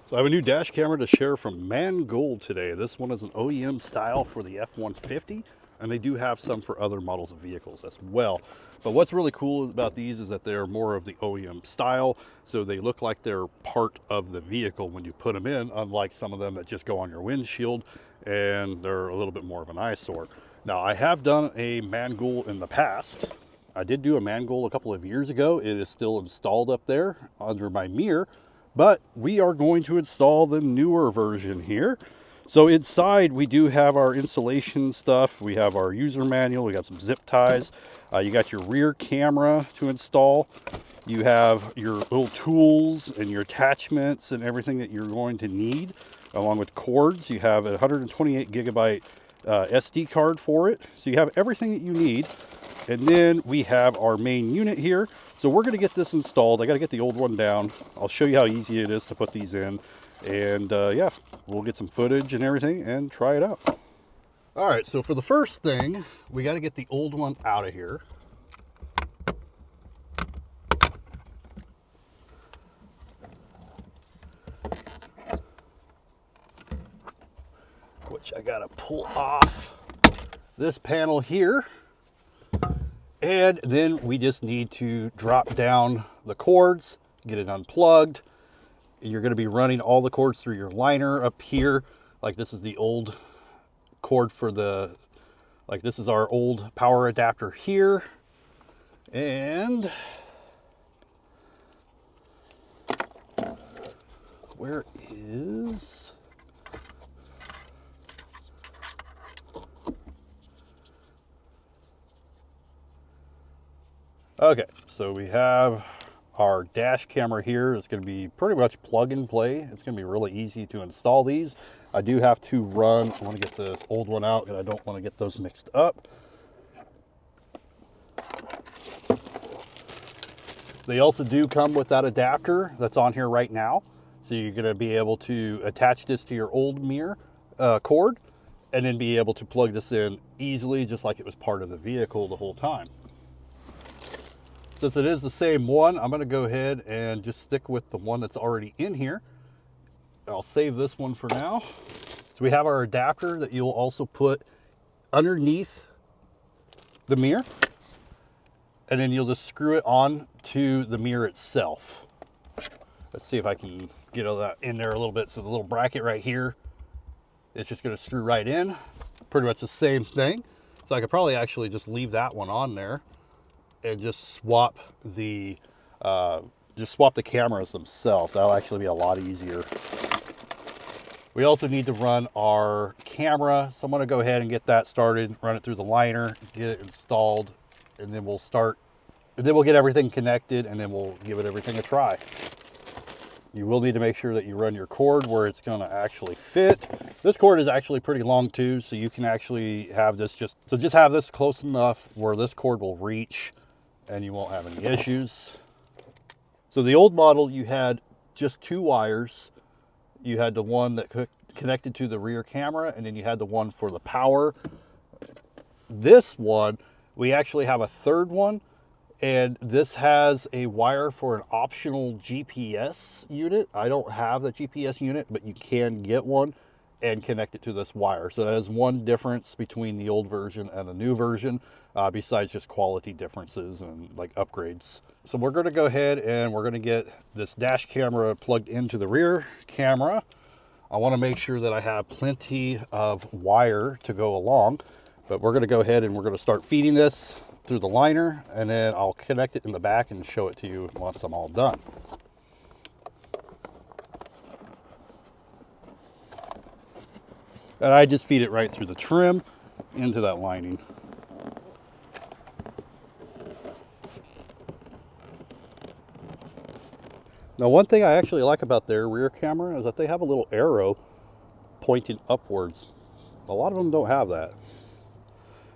So I have a new dash camera to share from Mangoal today. This one is an OEM style for the F150, and they do have some for other models of vehicles as well. But what's really cool about these is that they're more of the OEM style, so they look like they're part of the vehicle when you put them in, unlike some of them that just go on your windshield and they're a little bit more of an eyesore. Now, I have done a Mangoal in the past. I did do a Mangoal a couple of years ago. It is still installed up there under my mirror. But we are going to install the newer version here. So inside we do have our installation stuff. We have our user manual. We got some zip ties. You got your rear camera to install. You have your little tools and your attachments and everything that you're going to need, along with cords. You have a 128 gigabyte SD card for it. So you have everything that you need. And then we have our main unit here. So we're going to get this installed. I got to get the old one down. I'll show you how easy it is to put these in. And yeah, we'll get some footage and everything and try it out. All right, so for the first thing, we got to get the old one out of here. Which I got to pull off this panel here. And then we just need to drop down the cords, get it unplugged. You're going to be running all the cords through your liner up here. Like this is the old cord for the, like this is our old power adapter here. And where is... Okay, so we have our dash camera here. It's going to be pretty much plug and play. It's going to be really easy to install these. I do have to run, I want to get this old one out and I don't want to get those mixed up. They also do come with that adapter that's on here right now. So you're going to be able to attach this to your old mirror cord and then be able to plug this in easily, just like it was part of the vehicle the whole time. Since it is the same one, I'm going to go ahead and just stick with the one that's already in here. I'll save this one for now. So we have our adapter that you'll also put underneath the mirror. And then you'll just screw it on to the mirror itself. Let's see if I can get all that in there a little bit. So the little bracket right here, it's just going to screw right in. Pretty much the same thing. So I could probably actually just leave that one on there and just swap the cameras themselves. That'll actually be a lot easier. We also need to run our camera, so I'm going to go ahead and get that started, run it through the liner, get it installed, and then we'll start, and then we'll get everything connected, and then we'll give it everything a try. You will need to make sure that you run your cord where it's going to actually fit. This cord is actually pretty long too, so you can actually have this just have this close enough where this cord will reach and you won't have any issues. So the old model, you had just two wires. You had the one that connected to the rear camera, and then you had the one for the power. This one, we actually have a third one, and this has a wire for an optional GPS unit. I don't have the GPS unit, but you can get one and connect it to this wire. So that is one difference between the old version and the new version, besides just quality differences and like upgrades. So we're going to go ahead and we're going to get this dash camera plugged into the rear camera. I want to make sure that I have plenty of wire to go along, but we're going to go ahead and we're going to start feeding this through the liner, and then I'll connect it in the back and show it to you once I'm all done. And I just feed it right through the trim into that lining. Now, one thing I actually like about their rear camera is that they have a little arrow pointing upwards. A lot of them don't have that.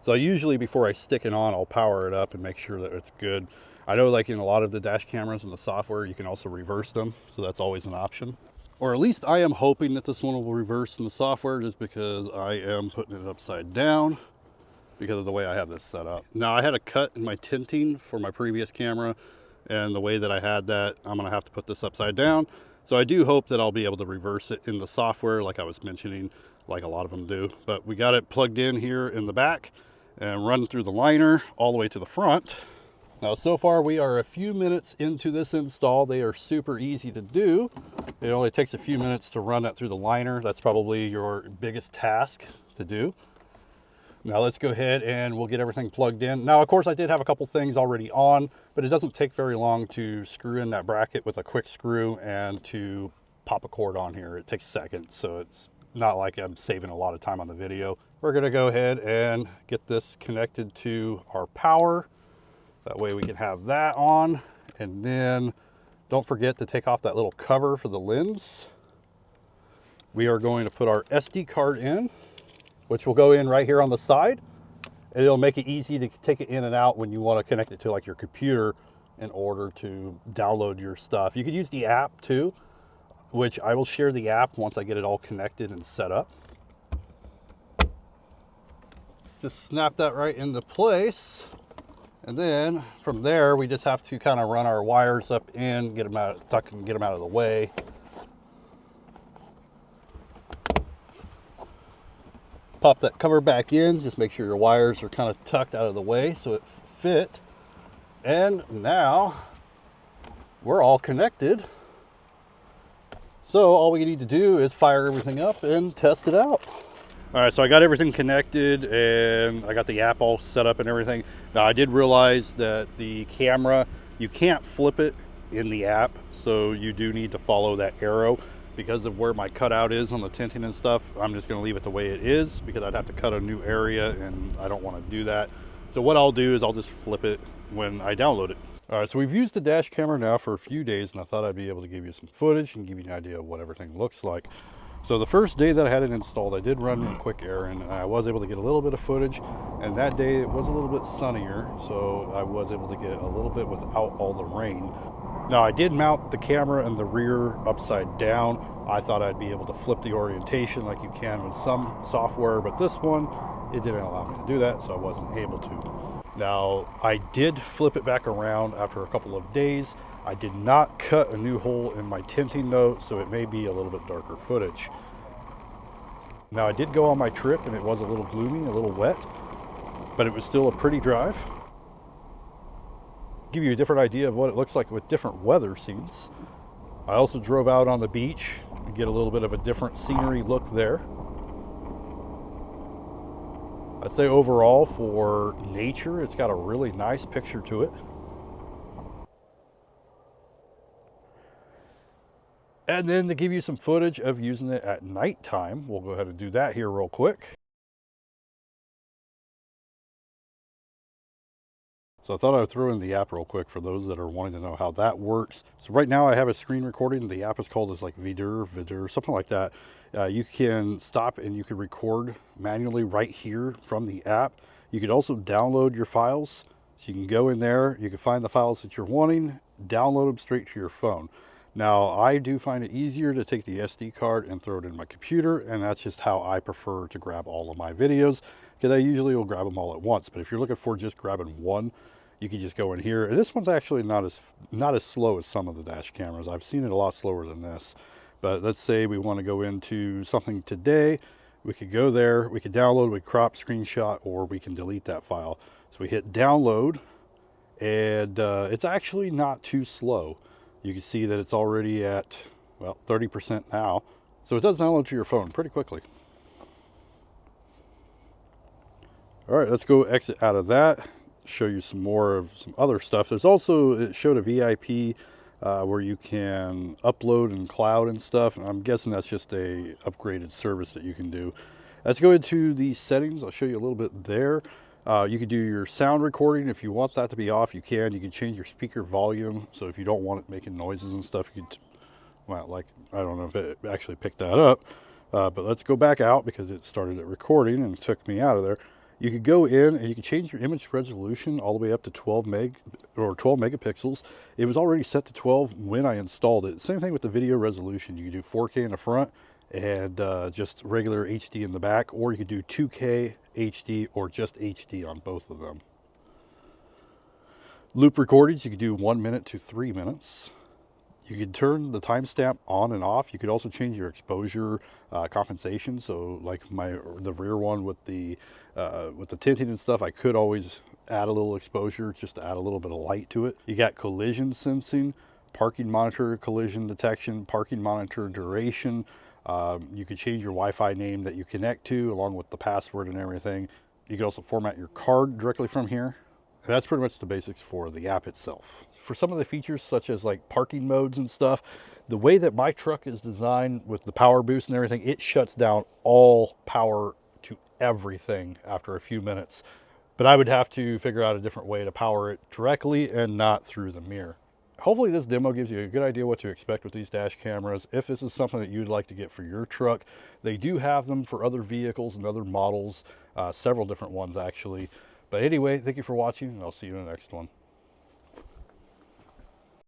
So usually before I stick it on, I'll power it up and make sure that it's good. I know like in a lot of the dash cameras in the software, you can also reverse them. So that's always an option. Or at least I am hoping that this one will reverse in the software, just because I am putting it upside down because of the way I have this set up. Now, I had a cut in my tinting for my previous camera, and the way that I had that, I'm gonna have to put this upside down. So I do hope that I'll be able to reverse it in the software like I was mentioning, like a lot of them do. But we got it plugged in here in the back and run through the liner all the way to the front. Now, so far we are a few minutes into this install. They are super easy to do. It only takes a few minutes to run that through the liner. That's probably your biggest task to do. Now let's go ahead and we'll get everything plugged in. Now, of course, I did have a couple things already on, but it doesn't take very long to screw in that bracket with a quick screw and to pop a cord on here. It takes seconds, so it's not like I'm saving a lot of time on the video. We're gonna go ahead and get this connected to our power. That way we can have that on. And then don't forget to take off that little cover for the lens. We are going to put our SD card in, which will go in right here on the side. And it'll make it easy to take it in and out when you want to connect it to like your computer in order to download your stuff. You could use the app too, which I will share the app once I get it all connected and set up. Just snap that right into place. And then from there, we just have to kind of run our wires up in, get them out, tuck and get them out of the way. Pop that cover back in, just make sure your wires are kind of tucked out of the way so it fit. And now we're all connected. So all we need to do is fire everything up and test it out. All right, so I got everything connected and I got the app all set up and everything. Now I did realize that the camera, you can't flip it in the app, so you do need to follow that arrow. Because of where my cutout is on the tinting and stuff, I'm just going to leave it the way it is because I'd have to cut a new area and I don't want to do that. So what I'll do is I'll just flip it when I download it. All right, so we've used the dash camera now for a few days and I thought I'd be able to give you some footage and give you an idea of what everything looks like. So the first day that I had it installed, I did run a quick errand and I was able to get a little bit of footage. And that day it was a little bit sunnier, so I was able to get a little bit without all the rain. Now I did mount the camera in the rear upside down. I thought I'd be able to flip the orientation like you can with some software, but this one, it didn't allow me to do that, so I wasn't able to. Now, I did flip it back around after a couple of days. I did not cut a new hole in my tinting though, so it may be a little bit darker footage. Now, I did go on my trip and it was a little gloomy, a little wet, but it was still a pretty drive. Give you a different idea of what it looks like with different weather scenes. I also drove out on the beach to get a little bit of a different scenery look there. I'd say overall for nature, it's got a really nice picture to it. And then to give you some footage of using it at nighttime, we'll go ahead and do that here real quick. So I thought I would throw in the app real quick for those that are wanting to know how that works. So right now I have a screen recording. The app is called like Vidur, something like that. You can stop and you can record manually right here from the app. You could also download your files. So you can go in there, you can find the files that you're wanting, download them straight to your phone. Now, I do find it easier to take the SD card and throw it in my computer, and that's just how I prefer to grab all of my videos, because I usually will grab them all at once. But if you're looking for just grabbing one, you can just go in here. And this one's actually not as slow as some of the dash cameras. I've seen it a lot slower than this. But let's say we want to go into something today. We could go there, we could download, we crop, screenshot, or we can delete that file. So we hit download, and it's actually not too slow. You can see that it's already at, well, 30% now. So it does download to your phone pretty quickly. All right, let's go exit out of that. Show you some more of some other stuff. There's also, it showed a VIP where you can upload and cloud and stuff. And I'm guessing that's just a upgraded service that you can do. Let's go into the settings. I'll show you a little bit there. You can do your sound recording. If you want that to be off, you can. You can change your speaker volume. So if you don't want it making noises and stuff, you could, well, like, I don't know if it actually picked that up. But let's go back out because it started it recording and took me out of there. You could go in and you can change your image resolution all the way up to 12 megapixels. It was already set to 12 when I installed it. Same thing with the video resolution. You can do 4K in the front and just regular HD in the back, or you could do 2K HD or just HD on both of them. Loop recordings, you could do 1 minute to 3 minutes. You could turn the timestamp on and off. You could also change your exposure compensation. So like the rear one with the tinting and stuff, I could always add a little exposure just to add a little bit of light to it. You got collision sensing, parking monitor collision detection, parking monitor duration. You could change your Wi-Fi name that you connect to along with the password and everything. You can also format your card directly from here. And that's pretty much the basics for the app itself. For some of the features such as like parking modes and stuff, the way that my truck is designed with the power boost and everything, it shuts down all power to everything after a few minutes. But I would have to figure out a different way to power it directly and not through the mirror. Hopefully this demo gives you a good idea what to expect with these dash cameras. If this is something that you'd like to get for your truck, they do have them for other vehicles and other models, several different ones actually. But anyway, thank you for watching, and I'll see you in the next one.